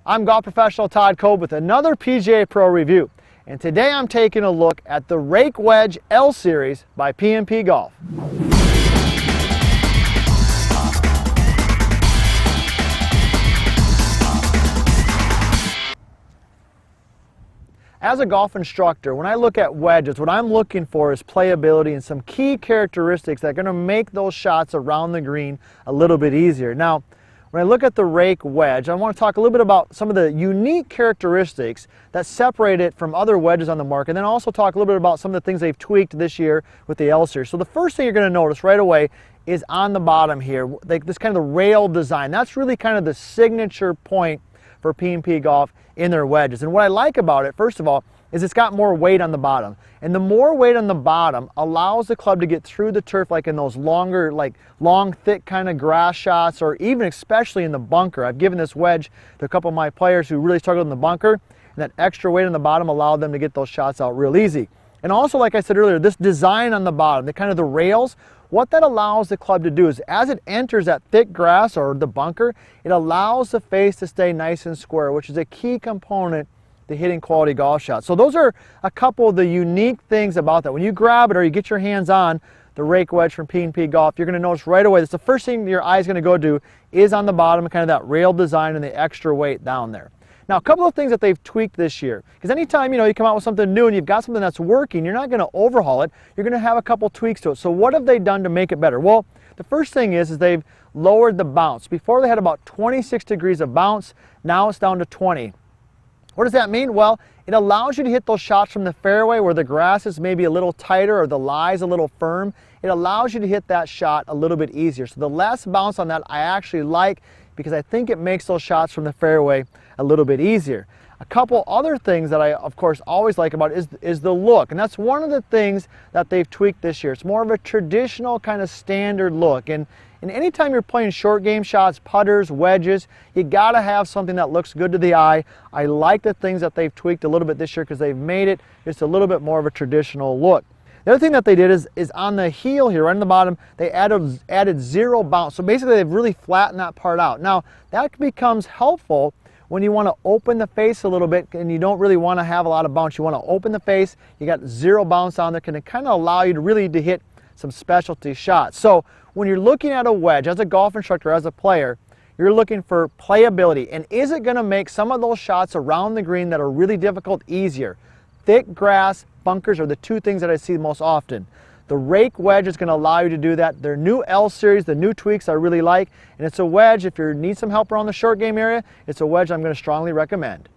I'm golf professional Todd Kolb with another PGA Pro review, and today I'm taking a look at the Rake Wedge L Series by PNP Golf. As a golf instructor, when I look at wedges, what I'm looking for is playability and some key characteristics that are going to make those shots around the green a little bit easier. Now, when I look at the Rake wedge, I want to talk a little bit about some of the unique characteristics that separate it from other wedges on the market, and then also talk a little bit about some of the things they've tweaked this year with the L Series. So the first thing you're going to notice right away is on the bottom here, like this kind of the rail design. That's really kind of the signature point for PNP Golf in their wedges. And what I like about it, first of all, is it's got more weight on the bottom. And the more weight on the bottom allows the club to get through the turf, like in those longer, like long, thick kind of grass shots, or even especially in the bunker. I've given this wedge to a couple of my players who really struggled in the bunker, and that extra weight on the bottom allowed them to get those shots out real easy. And also, like I said earlier, this design on the bottom, the kind of the rails, what that allows the club to do is as it enters that thick grass or the bunker, it allows the face to stay nice and square, which is a key component to hitting quality golf shots. So those are a couple of the unique things about that. When you grab it or you get your hands on the Rake wedge from PNP Golf, you're going to notice right away, that's the first thing your eye is going to go to is on the bottom, kind of that rail design and the extra weight down there. Now, a couple of things that they've tweaked this year, because anytime you come out with something new and you've got something that's working, you're not going to overhaul it. You're going to have a couple tweaks to it. So what have they done to make it better? Well, the first thing is they've lowered the bounce. Before they had about 26 degrees of bounce. Now it's down to 20. What does that mean? Well, it allows you to hit those shots from the fairway where the grass is maybe a little tighter or the lie is a little firm. It allows you to hit that shot a little bit easier. So the less bounce on that I actually like, because I think it makes those shots from the fairway a little bit easier. A couple other things that I, of course, always like about it is the look, and that's one of the things that they've tweaked this year. It's more of a traditional kind of standard look, and anytime you're playing short game shots, putters, wedges, you gotta have something that looks good to the eye. I like the things that they've tweaked a little bit this year because they've made it just a little bit more of a traditional look. The other thing that they did is on the heel here, right on the bottom, they added zero bounce. So basically they've really flattened that part out. Now, that becomes helpful when you want to open the face a little bit and you don't really want to have a lot of bounce. You want to open the face, you got zero bounce on there, can kind of allow you to really hit some specialty shots. So when you're looking at a wedge, as a golf instructor, as a player, you're looking for playability. And is it going to make some of those shots around the green that are really difficult easier? Thick grass, bunkers are the two things that I see most often. The Rake wedge is going to allow you to do that. Their new L Series, the new tweaks I really like, and it's a wedge, if you need some help around the short game area, it's a wedge I'm going to strongly recommend.